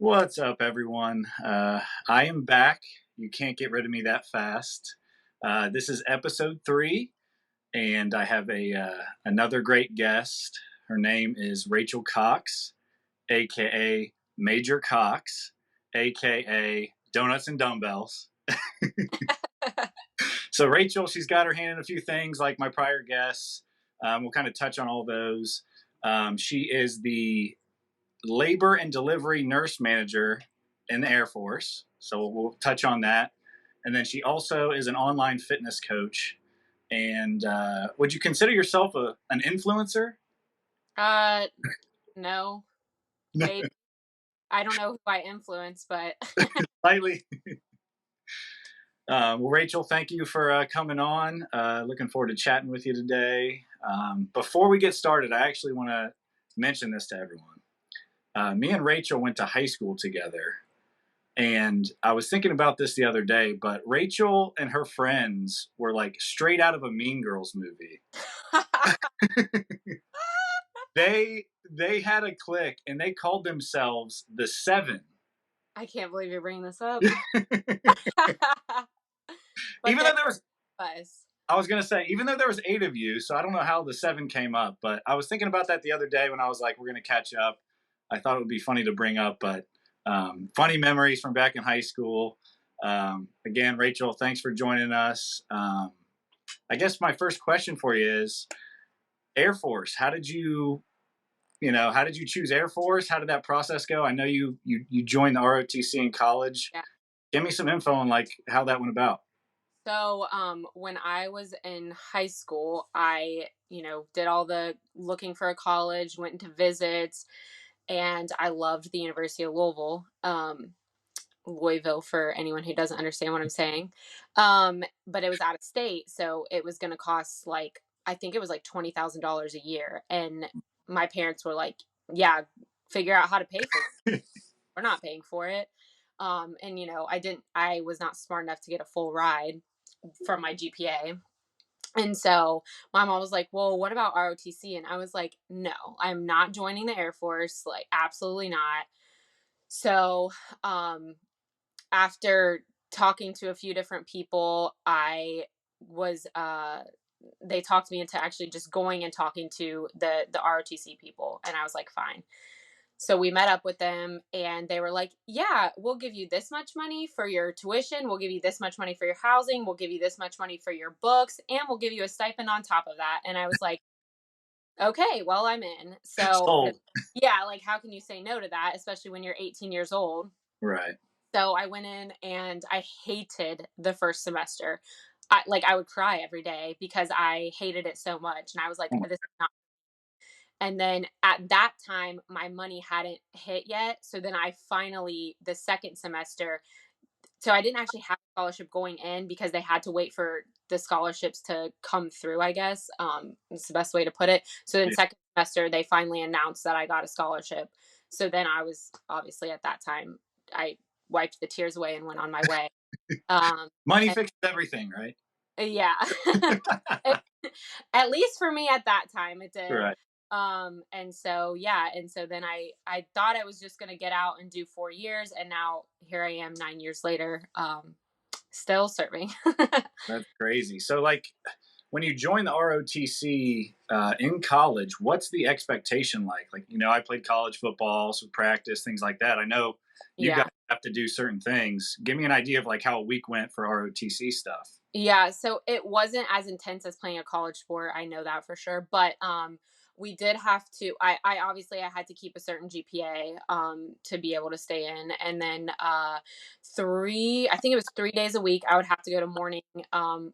What's up, everyone? I am back. You can't get rid of me that fast. This is episode 3, and I have another great guest. Her name is Rachel Cox, aka Major Cox, aka Donuts and Dumbbells. So Rachel, she's got her hand in a few things like my prior guests. We'll kind of touch on all those. She is the labor and delivery nurse manager in the Air Force. So we'll touch on that. And then she also is an online fitness coach. And would you consider yourself an influencer? Uh, no, No. maybe. I don't know who I influence, but Slightly. Well, Rachel, thank you for coming on. Looking forward to chatting with you today. Before we get started, I actually want to mention this to everyone. Me and Rachel went to high school together. And I was thinking about this the other day, but Rachel and her friends were like straight out of a Mean Girls movie. They had a clique and they called themselves the Seven. I can't believe you're bringing this up. But Even there though there was, was. I was gonna say, even though there was 8 of you, so I don't know how the Seven came up, but I was thinking about that the other day when I was like, we're gonna catch up. I thought it would be funny to bring up, but funny memories from back in high school. Again, Rachel, thanks for joining us. I guess my first question for you is Air Force. How did you choose Air Force? How did that process go? I know you joined the ROTC in college. Yeah. Give me some info on like how that went about. So, when I was in high school, I, did all the looking for a college, went into visits, and I loved the University of Louisville. Louisville for anyone who doesn't understand what I'm saying. But it was out of state, so it was going to cost like I think it was like $20,000 a year, and my parents were like, "Yeah, figure out how to pay for it. We're not paying for it." And I was not smart enough to get a full ride from my GPA. And so my mom was like, "Well, what about ROTC?" And I was like, "No, I'm not joining the Air Force. Like, absolutely not." So, after talking to a few different people, I was they talked me into actually just going and talking to the ROTC people, and I was like, fine. So we met up with them and they were like, yeah, we'll give you this much money for your tuition, we'll give you this much money for your housing, we'll give you this much money for your books, and we'll give you a stipend on top of that. And I was like, okay, well, I'm in. So Sold. yeah, like how can you say no to that, especially when you're 18 years old? Right. So I went in and I hated the first semester. I would cry every day because I hated it so much. And I was like, this is not. And then at that time, my money hadn't hit yet. So then I finally, the second semester, so I didn't actually have a scholarship going in because they had to wait for the scholarships to come through, I guess. It's the best way to put it. So then Yeah. second semester, they finally announced that I got a scholarship. So then I was obviously at that time, I wiped the tears away and went on my way. Um, Money and fixes everything, right? yeah, at least for me at that time, it did. Right. And so yeah, and so then I thought I was just gonna get out and do 4 years, and now here I am 9 years later, still serving. That's crazy. So like when you join the ROTC in college, what's the expectation like? Like, I played college football, so practice, things like that. I know you guys Yeah. have to do certain things. Give me an idea of like how a week went for ROTC stuff. Yeah, so it wasn't as intense as playing a college sport, I know that for sure, but, we did have to I obviously I had to keep a certain GPA, to be able to stay in, and then, 3 I think it was 3 days a week, I would have to go to morning,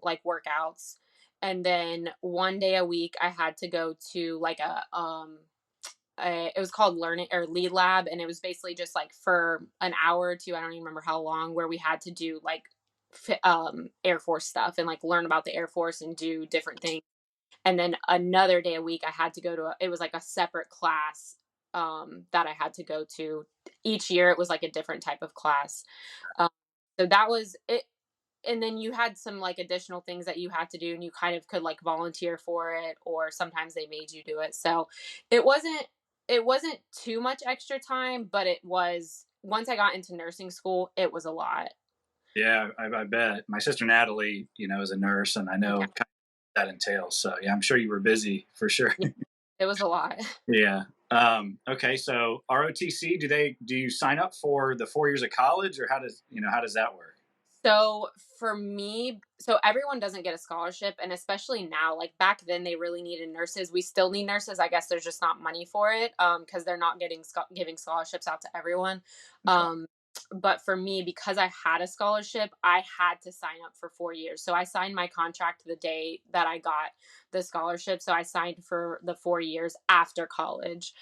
like, workouts, and then 1 day a week, I had to go to, like, it was called Learning or Lead Lab, and it was basically just, like, for an hour or 2, I don't even remember how long, where we had to do, like, Air Force stuff and like learn about the Air Force and do different things. And then another day a week, I had to go to it was like a separate class that I had to go to. Each year, it was like a different type of class. Um, so that was it. And then you had some like additional things that you had to do, and you kind of could like volunteer for it, or sometimes they made you do it. So it wasn't it wasn't too much extra time, but it was once I got into nursing school, it was a lot. Yeah, I bet. My sister Natalie, is a nurse, and I know Yeah, kind of what that entails. So yeah, I'm sure you were busy for sure. yeah, it was a lot. Yeah. Okay. So ROTC, do you sign up for the 4 years of college, or how does that work? So for me, so everyone doesn't get a scholarship, and especially now, like back then, they really needed nurses. We still need nurses. I guess there's just not money for it, because they're not giving scholarships out to everyone. Okay. Um, but for me, because I had a scholarship, I had to sign up for 4 years. So I signed my contract the day that I got the scholarship. So I signed for the 4 years after college.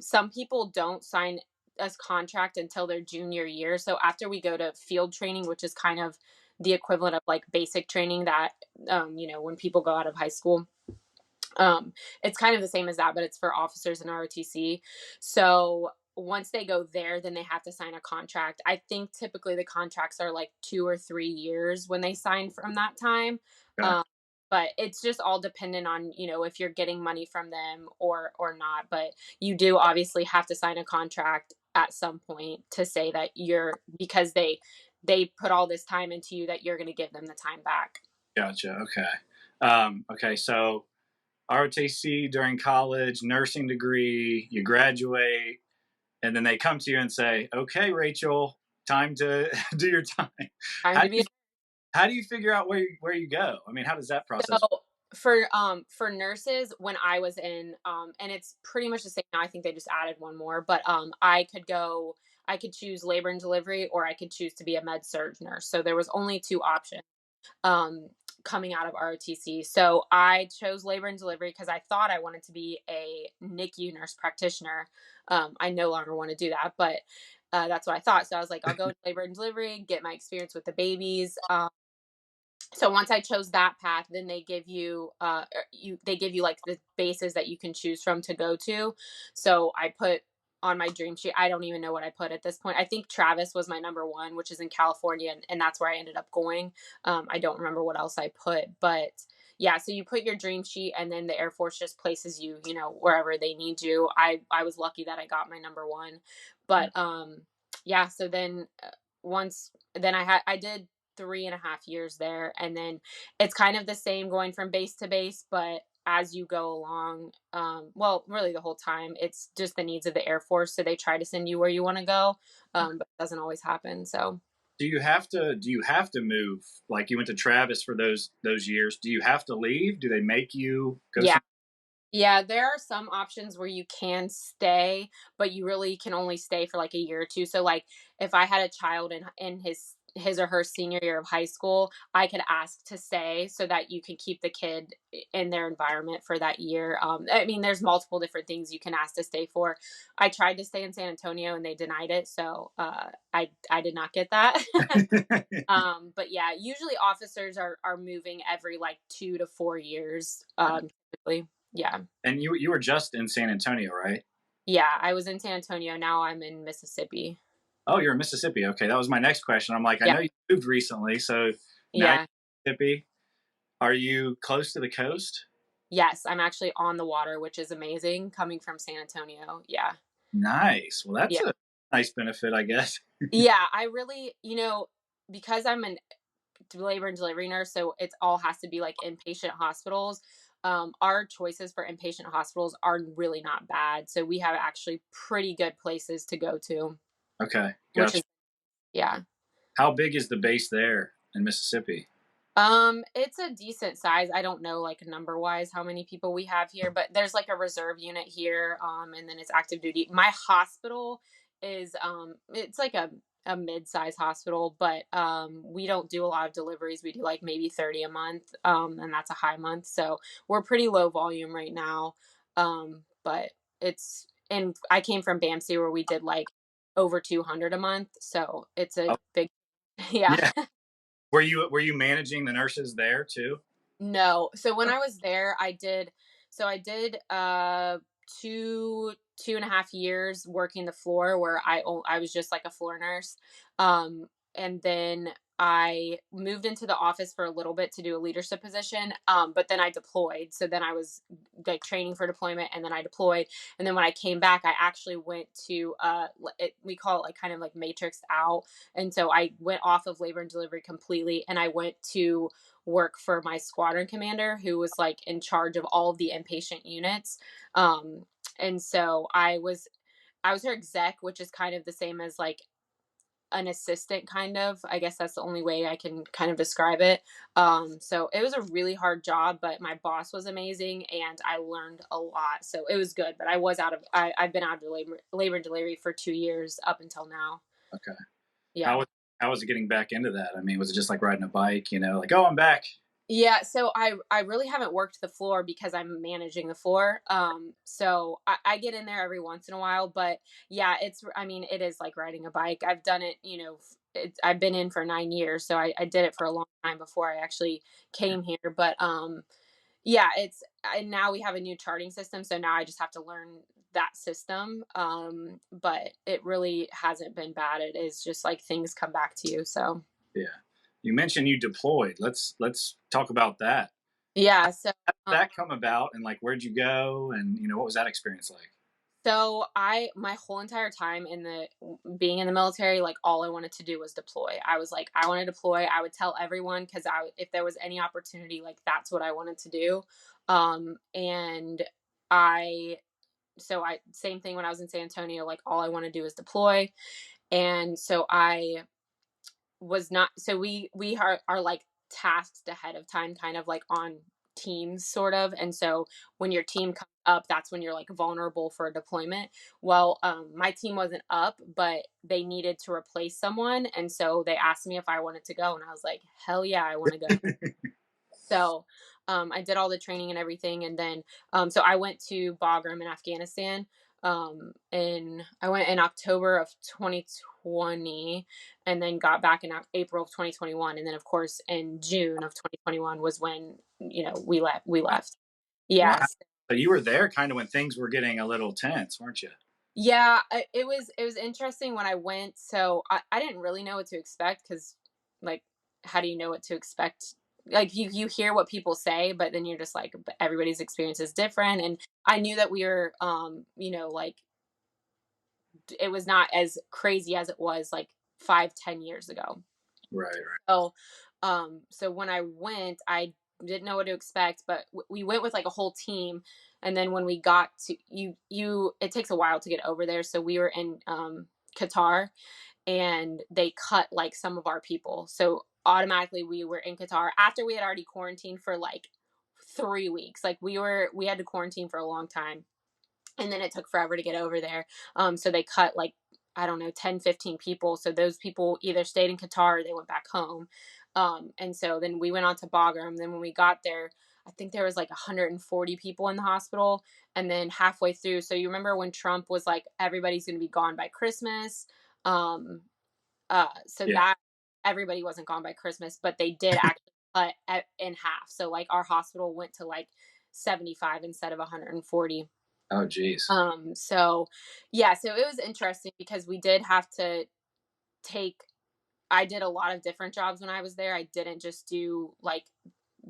Some people don't sign as contract until their junior year. So after we go to field training, which is kind of the equivalent of like basic training that when people go out of high school. It's kind of the same as that, but it's for officers in ROTC. So once they go there, then they have to sign a contract. I think typically the contracts are like 2 or 3 years when they sign from that time. Okay. Um, but it's just all dependent on if you're getting money from them or not. But you do obviously have to sign a contract at some point to say that you're because they put all this time into you that you're going to give them the time back. Gotcha. Okay. Okay. So ROTC during college, nursing degree, you graduate, and then they come to you and say, "Okay, Rachel, time to do your time." Time How to do be you how do you figure out where you go? I mean, how does that So process? for nurses, when I was in, and it's pretty much the same now. I think they just added one more, but I could choose labor and delivery, or I could choose to be a med surg nurse. So there was only two options um, coming out of ROTC. So I chose labor and delivery because I thought I wanted to be a NICU nurse practitioner. I no longer want to do that, but that's what I thought. So I was like, I'll go to labor and delivery, get my experience with the babies. So once I chose that path, then they give you like the bases that you can choose from to go to. So I put on my dream sheet, I don't even know what I put at this point. I think Travis was my number one, which is in California, and that's where I ended up going. I don't remember what else I put, but yeah, so you put your dream sheet, and then the Air Force just places you, wherever they need you. I was lucky that I got my number one, but yeah, so then once then I did 3.5 years there, and then it's kind of the same going from base to base, but as you go along, well, really the whole time, it's just the needs of the Air Force, so they try to send you where you want to go, but it doesn't always happen. So Do you have to move, like you went to Travis for those years? Do you have to leave? Do they make you go yeah. some? Yeah, there are some options where you can stay, but you really can only stay for like a year or two. So like if I had a child in his or her senior year of high school, I could ask to stay so that you can keep the kid in their environment for that year. I mean, there's multiple different things you can ask to stay for. I tried to stay in San Antonio and they denied it, so I did not get that. But yeah, usually officers are moving every like 2 to 4 years. Typically. Yeah. And you were just in San Antonio, right? Yeah, I was in San Antonio, now I'm in Mississippi. Oh, you're in Mississippi. Okay, that was my next question. I'm like, I Yeah, know you moved recently, so now you're yeah. in Mississippi. Are you close to the coast? Yes, I'm actually on the water, which is amazing coming from San Antonio. Yeah, Nice. Well, that's yeah. a nice benefit, I guess. Yeah, I really, because I'm an labor and delivery nurse, so it's all has to be like inpatient hospitals. Our choices for inpatient hospitals are really not bad. So we have actually pretty good places to go to, Okay, which gotcha. is, yeah. How big is the base there in Mississippi? It's a decent size. I don't know like number wise how many people we have here, but there's like a reserve unit here, and then it's active duty. My hospital is it's like a mid-size hospital, but we don't do a lot of deliveries. We do like maybe 30 a month, and that's a high month. So we're pretty low volume right now. But it's and I came from BAMC where we did like over 200 a month, so it's a Oh, big yeah. yeah. Were you managing the nurses there too? No. So when I was there, I did 2.5 years working the floor where I was just like a floor nurse. And then I moved into the office for a little bit to do a leadership position, but then I deployed. So then I was like training for deployment, and then I deployed. And then when I came back, I actually went to we call it like kind of like matrixed out. And so I went off of labor and delivery completely, and I went to work for my squadron commander, who was like in charge of all of the inpatient units. Um, and so I was her exec, which is kind of the same as like an assistant, kind of. I guess that's the only way I can kind of describe it. So it was a really hard job, but my boss was amazing and I learned a lot. So it was good, but I've been out of labor and delivery for 2 years up until now. Okay. Yeah. How was how was it getting back into that? I mean, was it just like riding a bike? Like, oh, I'm back. Yeah, so I really haven't worked the floor because I'm managing the floor. So I get in there every once in a while, but yeah, I mean, it is like riding a bike. I've done it, I've been in for 9 years, so I did it for a long time before I actually came here. But yeah, and now we have a new charting system, so now I just have to learn that system. But it really hasn't been bad. It is just like things come back to you. So Yeah. You mentioned you deployed. Let's talk about that. yeah, so. How did that come about, and like, where'd you go, and what was that experience like? So my whole entire time being in the military, like all I wanted to do was deploy. I was like, I want to deploy. I would tell everyone because if there was any opportunity, like that's what I wanted to do. And I, so I, same thing when I was in San Antonio, like all I want to do is deploy. And so I was not, so we are like tasked ahead of time, kind of like on teams sort of. And so when your team comes up, that's when you're like vulnerable for a deployment. Well, my team wasn't up, but they needed to replace someone, and so they asked me if I wanted to go, and I was like, hell yeah, I want to go. So I did all the training and everything, and then so I went to Bagram in Afghanistan. And I went in October of 2020, and then got back in April of 2021, and then of course in June of 2021 was when we left. We left. Wow. Yes. So you were there kind of when things were getting a little tense, weren't you? Yeah, it was interesting when I went. So I didn't really know what to expect because, like, how do you know what to expect? Like you hear what people say, but then you're just like, "But everybody's experience is different." And I knew that we were, like it was not as crazy as it was like 5, 10 years ago. Right, right. So when I went, I didn't know what to expect, but we went with like a whole team. And then when we got to it takes a while to get over there. So we were in Qatar, and they cut like some of our people. So automatically we were in Qatar after we had already quarantined for like 3 weeks. Like we had to quarantine for a long time, and then it took forever to get over there. So they cut like, I don't know, 10, 15 people. So those people either stayed in Qatar or they went back home. And so then we went on to Bagram. Then when we got there, I think there was like 140 people in the hospital. And then halfway through, so you remember when Trump was like, everybody's going to be gone by Christmas. Um, so Yeah. that everybody wasn't gone by Christmas, but they did actually cut in half. So like our hospital went to like 75 instead of 140. Oh, geez. So yeah, so it was interesting because we did have to take I did a lot of different jobs when I was there. I didn't just do like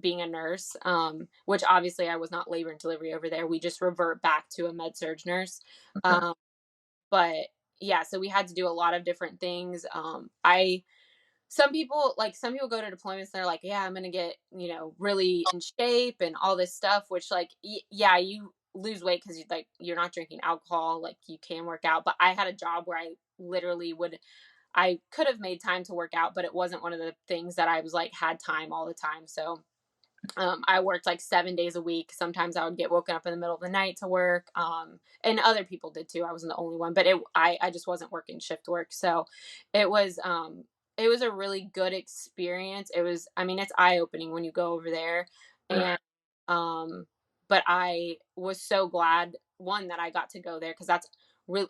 being a nurse, which obviously I was not labor and delivery over there. We just revert back to a med surge nurse. Okay. Um, but yeah, so we had to do a lot of different things. I some people go to deployments and they're like, yeah, I'm gonna get really in shape and all this stuff, which like yeah, you lose weight because you're not drinking alcohol, like you can work out. But I had a job where I literally would I could have made time to work out, but it wasn't one of the things that I was like had time all the time. So I worked like 7 days a week. Sometimes I would get woken up in the middle of the night to work. And other people did too. I wasn't the only one, but I just wasn't working shift work. So it was, it was a really good experience. I mean, it's eye opening when you go over there. Right. And, um, but I was so glad, one, that I got to go there, because that's really,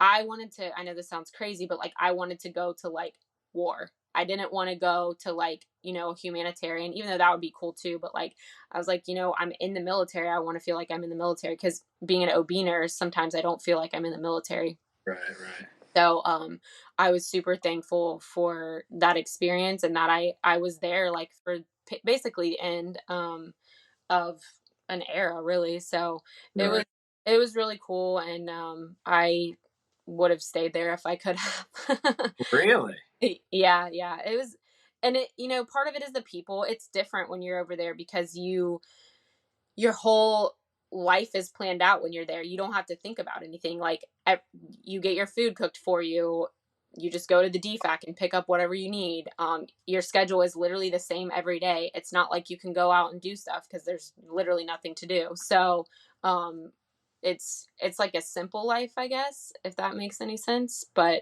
I know this sounds crazy, but like I wanted to go to like war. I didn't want to go to like, humanitarian, even though that would be cool too. But like, I was like, I'm in the military. I want to feel like I'm in the military, because being an OB nurse, sometimes I don't feel like I'm in the military. Right, right. So, I was super thankful for that experience and that I was there like for basically the end of an era really. So, it was Right. it was really cool and I would have stayed there if I could have. Really? Yeah, yeah. It was and it part of it is the people. It's different when you're over there because your whole life is planned out when you're there. You don't have to think about anything. Like you get your food cooked for you. You just go to the DFAC and pick up whatever you need. Your schedule is literally the same every day. It's not like you can go out and do stuff because there's literally nothing to do. So um, it's like a simple life, I guess, if that makes any sense. But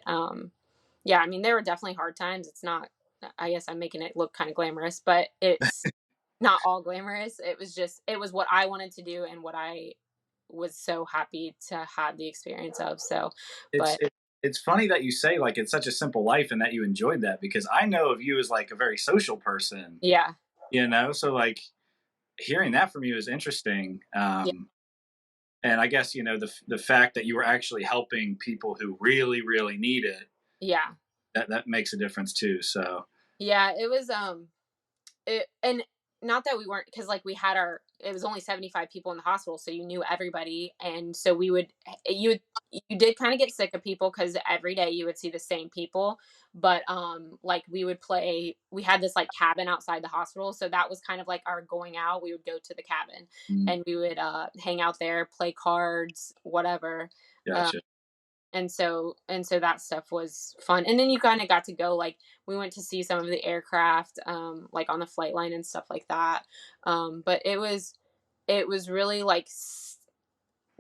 yeah, I mean, there were definitely hard times. It's not. I guess I'm making it look kind of glamorous, but it's not all glamorous. It was what I wanted to do and what I was so happy to have the experience of. So, It's but it, it's funny that you say like it's such a simple life and that you enjoyed that because I know of you as like a very social person, yeah, so like hearing that from you is interesting. yeah, And I guess the fact that you were actually helping people who really really need it, yeah, that makes a difference too. So yeah. It was and not that we weren't because like we had our it was only 75 people in the hospital, so you knew everybody, and so you did kind of get sick of people because every day you would see the same people. But like we had this like cabin outside the hospital, so that was kind of like our going out. We would go to the cabin mm, and we would hang out there, play cards, whatever. uh, gotcha. and so that stuff was fun, and then you kind of got to go like we went to see some of the aircraft like on the flight line and stuff like that. But it was really like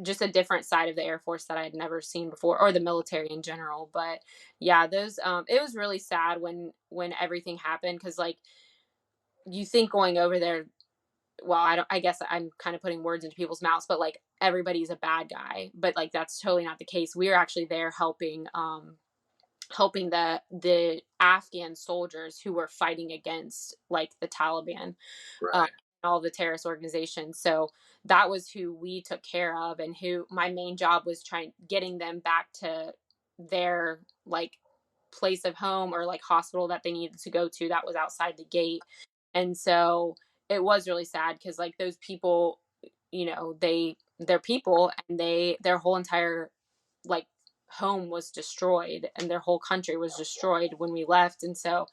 just a different side of the Air Force that I had never seen before, or the military in general. But yeah, those it was really sad when everything happened because like you think going over there, well, I guess I'm kind of putting words into people's mouths, but like everybody's a bad guy, but like that's totally not the case. We were actually there helping the Afghan soldiers who were fighting against like the Taliban, um, Right. all the terrorist organizations. So that was who we took care of, and who my main job was trying getting them back to their like place of home or like hospital that they needed to go to that was outside the gate. And so it was really sad because like those people, they're people and their whole entire like home was destroyed and their whole country was destroyed when we left. And so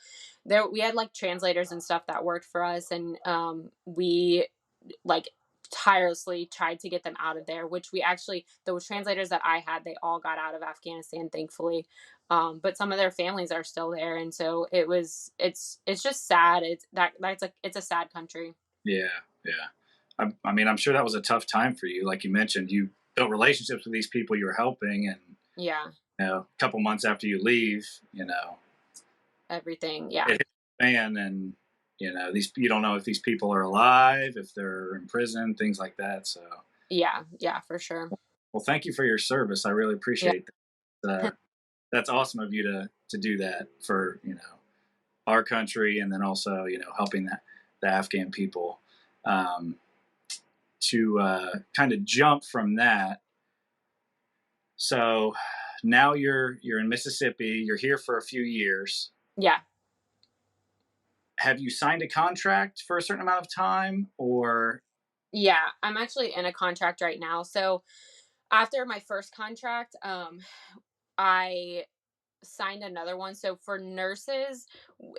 there we had like translators and stuff that worked for us, and we like tirelessly tried to get them out of there, which we actually the translators that I had, they all got out of Afghanistan, thankfully. But some of their families are still there, and so it's just sad. It's a sad country. Yeah. Yeah. I mean, I'm sure that was a tough time for you. Like you mentioned, you built relationships with these people you were helping, and Yeah, a couple months after you leave, everything. Yeah, it hits the fan, and these you don't know if these people are alive, if they're in prison, things like that. So, yeah, yeah, for sure. well, thank you for your service. I really Yeah, appreciate that. That's awesome of you to do that for our country, and then also helping the Afghan people. Um, to kind of jump from that, so now you're in Mississippi. You're here for a few years. yeah. Have you signed a contract for a certain amount of time, or Yeah, I'm actually in a contract right now. So after my first contract, I signed another one. So for nurses,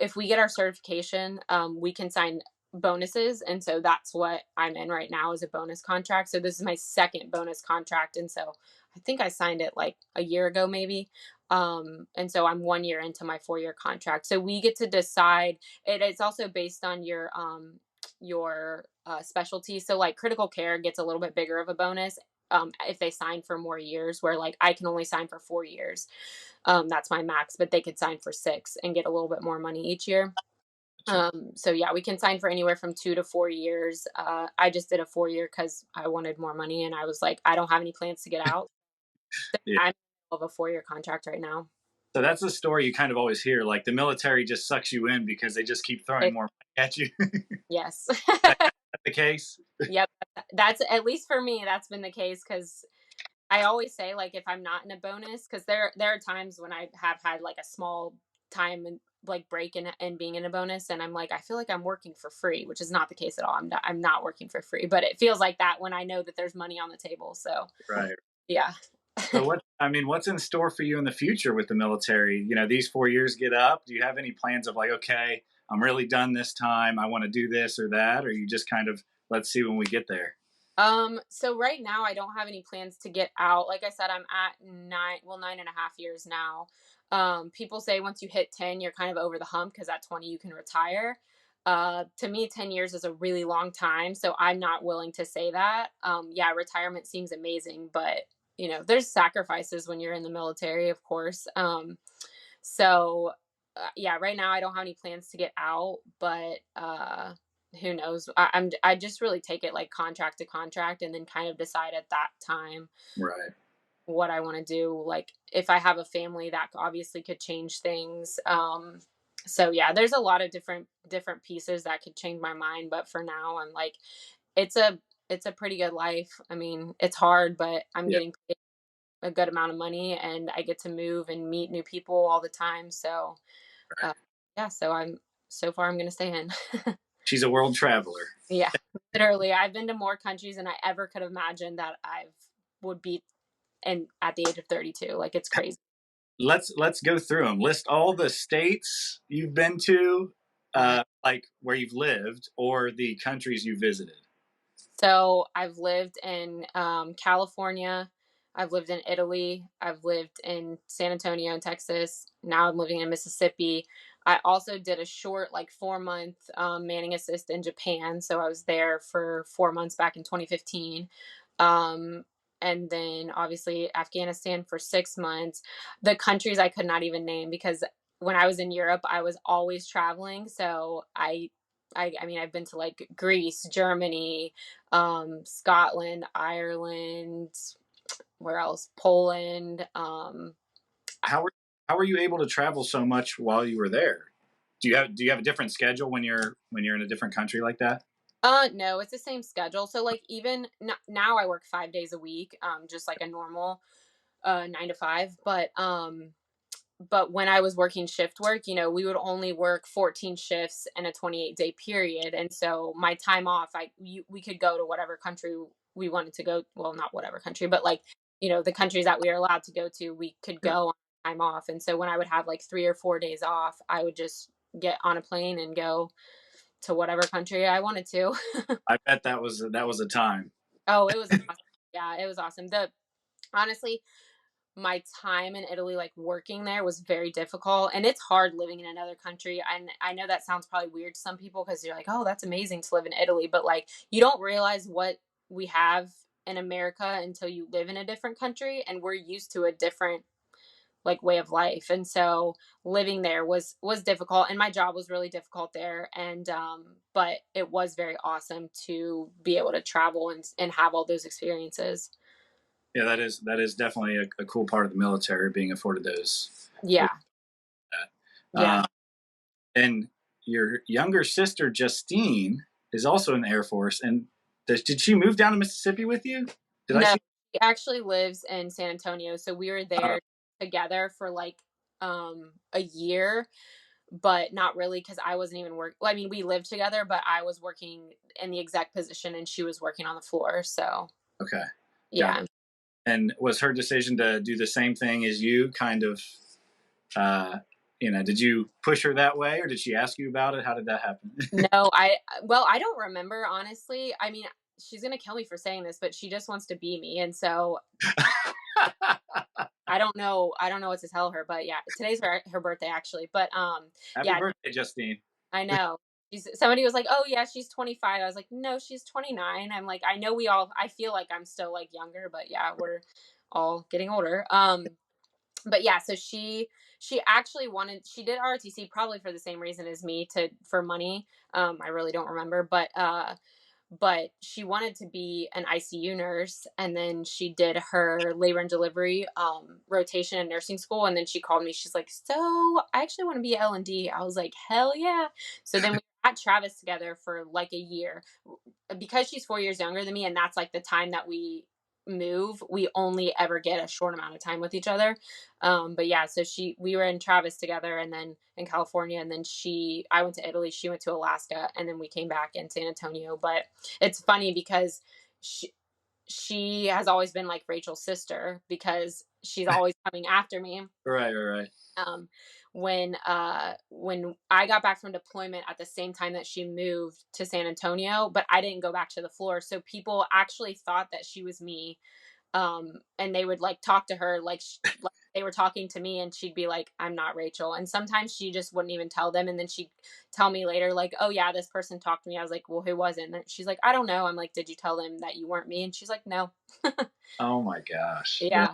if we get our certification, we can sign bonuses, and so that's what I'm in right now is a bonus contract. So this is my second bonus contract, and so I think I signed it like a year ago, maybe. And so I'm 1 year into my 4 year contract. So we get to decide. It's also based on your specialty. So like critical care gets a little bit bigger of a bonus if they sign for more years, where like I can only sign for 4 years. That's my max, but they could sign for 6 and get a little bit more money each year. So yeah, we can sign for anywhere from 2 to 4 years. I just did a 4 year because I wanted more money, and I was like, I don't have any plans to get out. So yeah. I'm of a 4 year contract right now. So that's the story you kind of always hear. Like the military just sucks you in because they just keep throwing It, more money at you. yes. That's the case. Yep. That's at least for me. That's been the case because I always say, like, if I'm not in a bonus, because there are times when I have had like a small time and like break and being in a bonus, and I'm like, I feel like I'm working for free, which is not the case at all. I'm not working for free, but it feels like that when I know that there's money on the table. So Right. yeah. So what's in store for you in the future with the military? These 4 years get up. Do you have any plans of like, okay, I'm really done this time. I want to do this or that, or you just kind of let's see when we get there? So right now I don't have any plans to get out. Like I said, I'm at 9.5 years now. People say once you hit 10, you're kind of over the hump because at 20 you can retire. To me, 10 years is a really long time, so I'm not willing to say that. Yeah, retirement seems amazing, but there's sacrifices when you're in the military, of course. So yeah, right now I don't have any plans to get out, but who knows? I just really take it like contract to contract, and then kind of decide at that time Right. what I want to do. Like if I have a family, that obviously could change things. So yeah, there's a lot of different pieces that could change my mind, but for now, I'm like, it's a it's a pretty good life. I mean, it's hard, but I'm Yeah. getting paid a good amount of money, and I get to move and meet new people all the time. So Right. uh, yeah, so far I'm gonna stay in. She's a world traveler. Yeah, literally, I've been to more countries than I ever could have imagined that I would be in at the age of 32. Like it's crazy. Let's go through them. List all the states you've been to, Okay. like where you've lived, or the countries you visited. So I've lived in California. I've lived in Italy. I've lived in San Antonio in Texas. Now I'm living in Mississippi. I also did a short, like 4 month manning assist in Japan. So I was there for 4 months back in 2015. Um, and then obviously Afghanistan for 6 months. The countries I could not even name because when I was in Europe, I was always traveling. So I mean, I've been to like Greece, Germany, Scotland, Ireland, where else? Poland. How were how were you able to travel so much while you were there? Do you have a different schedule when you're in a different country like that? No, it's the same schedule. So like even now I work 5 days a week, just like a normal 9 to 5. But when I was working shift work, we would only work 14 shifts in a 28-day period. And so my time off, we could go to whatever country we wanted to go. Well, not whatever country, but like, the countries that we are allowed to go to, we could Right. go on time off. And so when I would have like 3 or 4 days off, I would just get on a plane and go to whatever country I wanted to. I bet that was a time. Oh, it was awesome. Yeah, it was awesome. Honestly, my time in Italy, like working there, was very difficult. And it's hard living in another country. And I know that sounds probably weird to some people because you're like, oh, that's amazing to live in Italy. But like, you don't realize what we have in America until you live in a different country. And we're used to a different like way of life. And so living there was difficult. And my job was really difficult there. And but it was very awesome to be able to travel and have all those experiences. Yeah, that is definitely a cool part of the military, being afforded those Yeah. Yeah. uh, and your younger sister Justine is also in the Air Force. And did she move down to Mississippi with you? Did I No, see? he actually lives in San Antonio, so we were Uh, there together for like a year, but not really because I wasn't even work. Well, I mean, we lived together, but I was working in the exec position and she was working on the floor. So okay, got it. yeah. And was her decision to do the same thing as you kind of? Uh, did you push her that way, or did she ask you about it? How did that happen? No, I don't remember honestly. I mean, she's gonna kill me for saying this, but she just wants to be me, and so I don't know what to tell her. But yeah, today's her birthday actually. But Happy yeah, birthday, Justine. I know. Somebody was like, "Oh yeah, she's 25." I was like, "No, she's 29." I'm like, I know I feel like I'm still like younger, but yeah, we're all getting older. But yeah, so she actually she did ROTC probably for the same reason as me, to for money. I really don't remember, but she wanted to be an ICU nurse, and then she did her labor and delivery rotation in nursing school, and then she called me. She's like, "So I actually want to be L&D." I was like, "Hell yeah!" So then we were at Travis together for like a year because she's 4 years younger than me, and that's like the time that we move, we only ever get a short amount of time with each other. But yeah, so we were in Travis together, and then in California, and then I went to Italy, she went to Alaska, and then we came back in San Antonio. But it's funny because she she has always been like Rachel's sister because she's always coming after me. Right, right, right. um, when I got back from deployment at the same time that she moved to San Antonio, but I didn't go back to the floor. So people actually thought that she was me. And they would like talk to her like they were talking to me, and she'd be like, "I'm not Rachel." And sometimes she just wouldn't even tell them, and then she'd tell me later like, "Oh yeah, this person talked to me." I was like, "Well, who was it?" And she's like, "I don't know." I'm like, "Did you tell them that you weren't me?" And she's like, "No." Oh my gosh. Yeah,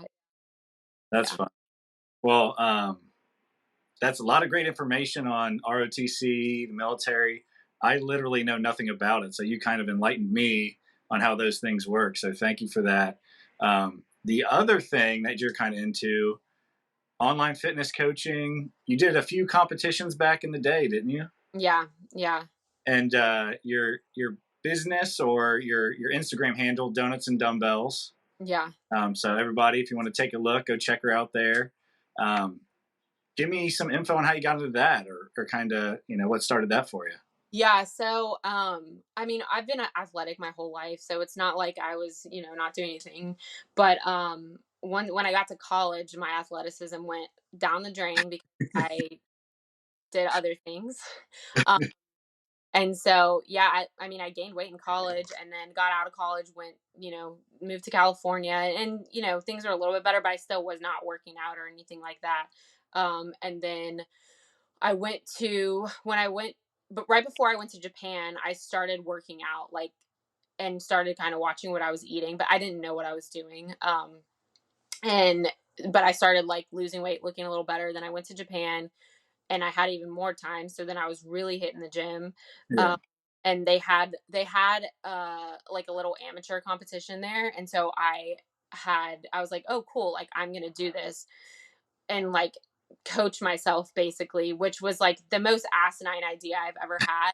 That's yeah, fun. Well, that's a lot of great information on ROTC, the military. I literally know nothing about it, so you kind of enlightened me on how those things work. So thank you for that. The other thing that you're kind of into, online fitness coaching. You did a few competitions back in the day, didn't you? yeah, yeah, And your business or your Instagram handle, Donuts and Dumbbells. yeah. So everybody, if you want to take a look, go check her out there. Um, give me some info on how you got into that, or kind of what started that for you. Yeah, so I mean, I've been athletic my whole life, so it's not like I was, not doing anything. But when I got to college, my athleticism went down the drain because I did other things. Um, and so yeah, I mean, I gained weight in college, and then got out of college, went, moved to California, and things were a little bit better, but I still was not working out or anything like that. And then I went to when I went but right before I went to Japan, I started working out, like, and started kind of watching what I was eating, but I didn't know what I was doing. And but I started like losing weight, looking a little better. Then I went to Japan, and I had even more time. So then I was really hitting the gym. Yeah. Um, and they had like a little amateur competition there, and so I was like, oh cool, like I'm gonna do this, and like coach myself basically, which was like the most asinine idea I've ever had.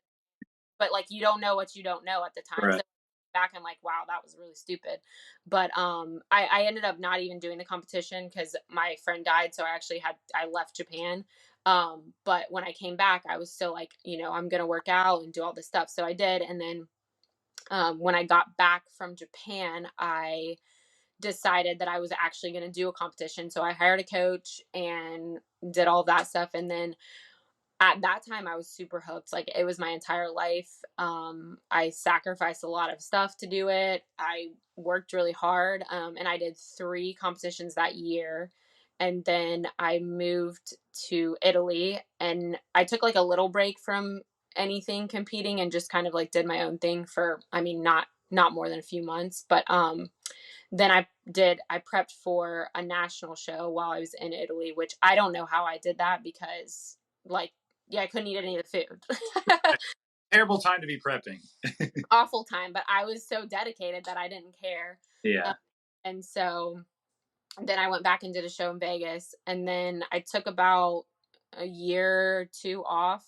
But like you don't know what you don't know at the time. Right. So back I'm like, wow, that was really stupid. But I ended up not even doing the competition because my friend died. So I left Japan. But when I came back, I was still like, I'm gonna work out and do all this stuff. So I did. And then when I got back from Japan, I decided that I was actually going to do a competition. So I hired a coach and did all that stuff. And then at that time, I was super hooked. Like it was my entire life. I sacrificed a lot of stuff to do it. I worked really hard. And I did 3 competitions that year. And then I moved to Italy, and I took like a little break from anything competing and just kind of like did my own thing for, I mean, not more than a few months. But then I prepped for a national show while I was in Italy, which I don't know how I did that because like yeah, I couldn't eat any of the food. Terrible time to be prepping. Awful time, but I was so dedicated that I didn't care. Yeah. Um, and so then I went back and did a show in Vegas, and then I took about a year or 2 off,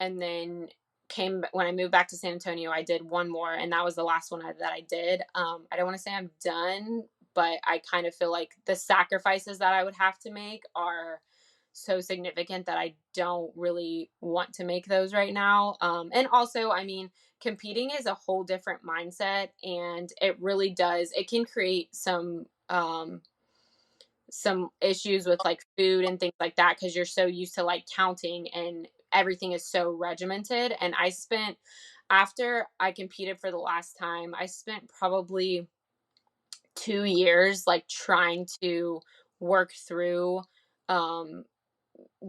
and then came when I moved back to San Antonio, I did one more, and that was the last one that I did. I don't want to say I'm done, but I kind of feel like the sacrifices that I would have to make are so significant that I don't really want to make those right now. And also, I mean, competing is a whole different mindset, and it really does. It can create some issues with like food and things like that because you're so used to like counting, and everything is so regimented. And after I competed for the last time, I spent probably 2 years like trying to work through um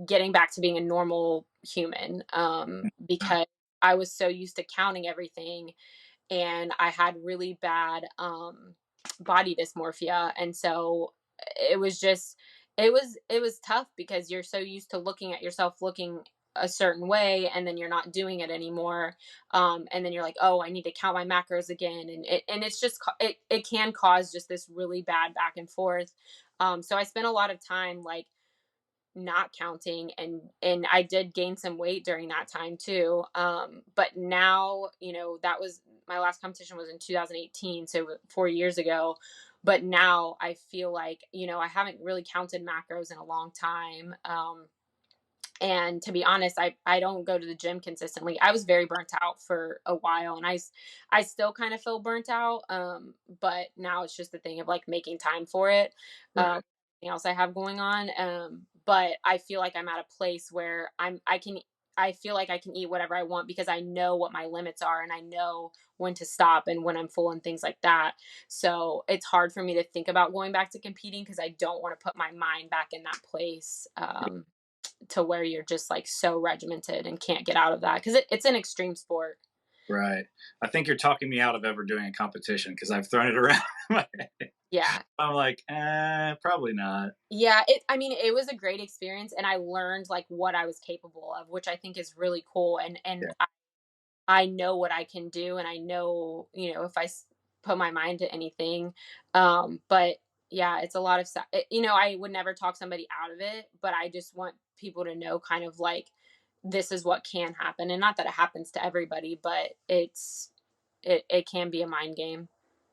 getting back to being a normal human, because I was so used to counting everything, and I had really bad body dysmorphia. And so it was just it was tough because you're so used to looking at yourself looking a certain way, and then you're not doing it anymore. And then you're like, oh, I need to count my macros again, and it's just it can cause just this really bad back and forth. So I spent a lot of time like not counting, and I did gain some weight during that time too. But now, that was my last competition was in 2018, so 4 years ago. But now I feel like, I haven't really counted macros in a long time. And to be honest, I don't go to the gym consistently. I was very burnt out for a while, and I still kind of feel burnt out. But now it's just the thing of like making time for it. Right. Anything else I have going on. But I feel like I'm at a place where I feel like I can eat whatever I want because I know what my limits are and I know when to stop and when I'm full and things like that. So it's hard for me to think about going back to competing because I don't want to put my mind back in that place. To where you're just like so regimented and can't get out of that because it's an extreme sport. Right. I think you're talking me out of ever doing a competition because I've thrown it around. In my head. Yeah. I'm like, probably not. Yeah, I mean, it was a great experience and I learned like what I was capable of, which I think is really cool. And Yeah. I know what I can do and I know, if put my mind to anything. But yeah, it's a lot of stuff. I would never talk somebody out of it, but I just want people to know kind of like this is what can happen. And not that it happens to everybody, but it can be a mind game.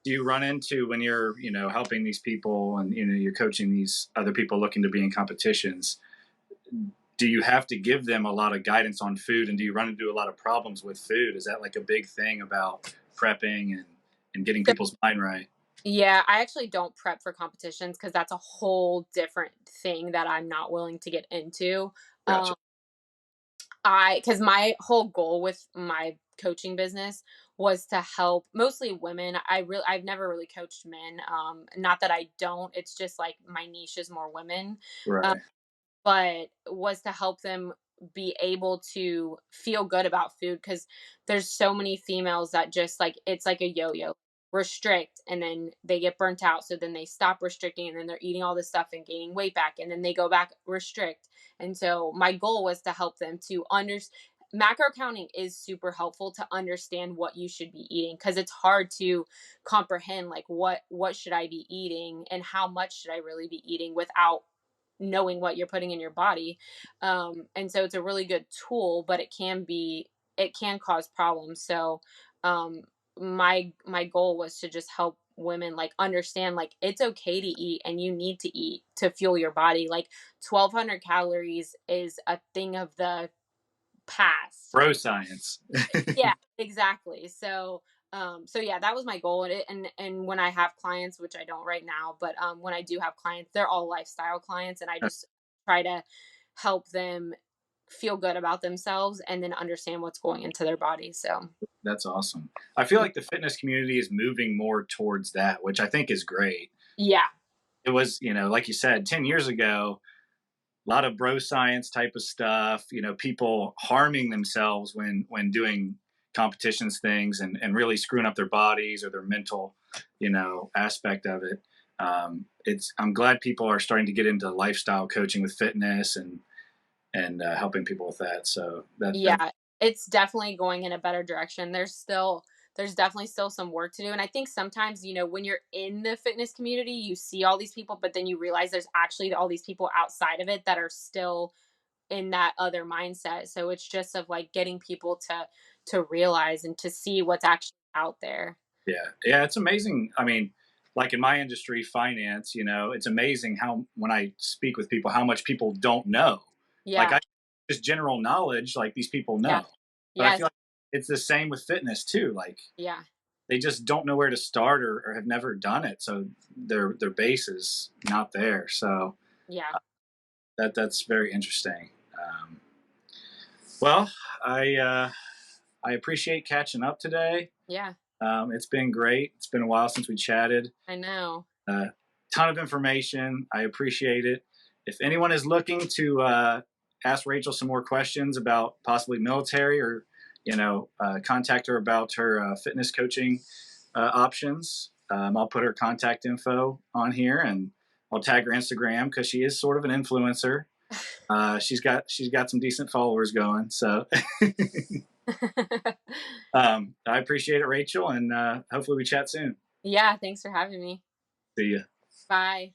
Do you run into when you're, helping these people and, you're coaching these other people looking to be in competitions? Do you have to give them a lot of guidance on food, and do you run into a lot of problems with food? Is that like a big thing about prepping and getting people's mind right? Yeah, I actually don't prep for competitions because that's a whole different thing that I'm not willing to get into. Gotcha. Um, because my whole goal with my coaching business was to help mostly women. I've never really coached men. Not that I don't. It's just like my niche is more women. Right. But was to help them be able to feel good about food because there's so many females that just like it's like a yo-yo restrict and then they get burnt out so then they stop restricting and then they're eating all this stuff and gaining weight back and then they go back restrict. And so my goal was to help them to understand. Macro counting is super helpful to understand what you should be eating because it's hard to comprehend like what should I be eating and how much should I really be eating without knowing what you're putting in your body. And so it's a really good tool, but it can cause problems. So um, my goal was to just help women like understand like it's okay to eat and you need to eat to fuel your body. Like 1,200 calories is a thing of the past. Bro science. Yeah, exactly. So yeah, that was my goal. And when I have clients, which I don't right now, but when I do have clients, they're all lifestyle clients, and I just try to help them feel good about themselves and then understand what's going into their body. So That's awesome. I feel like the fitness community is moving more towards that, which I think is great. yeah, It was, like you said, 10 years ago, a lot of bro science type of stuff, people harming themselves when doing competitions things and really screwing up their bodies or their mental, aspect of it. I'm glad people are starting to get into lifestyle coaching with fitness and helping people with that. So that yeah, it's definitely going in a better direction. There's definitely still some work to do. And I think sometimes, when you're in the fitness community, you see all these people, but then you realize there's actually all these people outside of it that are still in that other mindset. So it's just of like getting people to realize and to see what's actually out there. yeah, it's amazing. I mean, like in my industry, finance, it's amazing how when I speak with people, how much people don't know. Like Yeah. I just general knowledge, like these people Yeah. know, but I Yes. feel like it's the same with fitness too. Like Yeah. they just don't know where to start or have never done it, so their base is not there. So Yeah. that's very interesting. Well, I appreciate catching up today. Yeah. It's been great. It's been a while since we chatted. I know. Ton of information. I appreciate it. If anyone is looking to ask Rachel some more questions about possibly military or contact her about her fitness coaching options, I'll put her contact info on here and I'll tag her Instagram because she is sort of an influencer. She's got some decent followers going. So I appreciate it, Rachel, and hopefully we chat soon. Yeah, thanks for having me. See ya. Bye.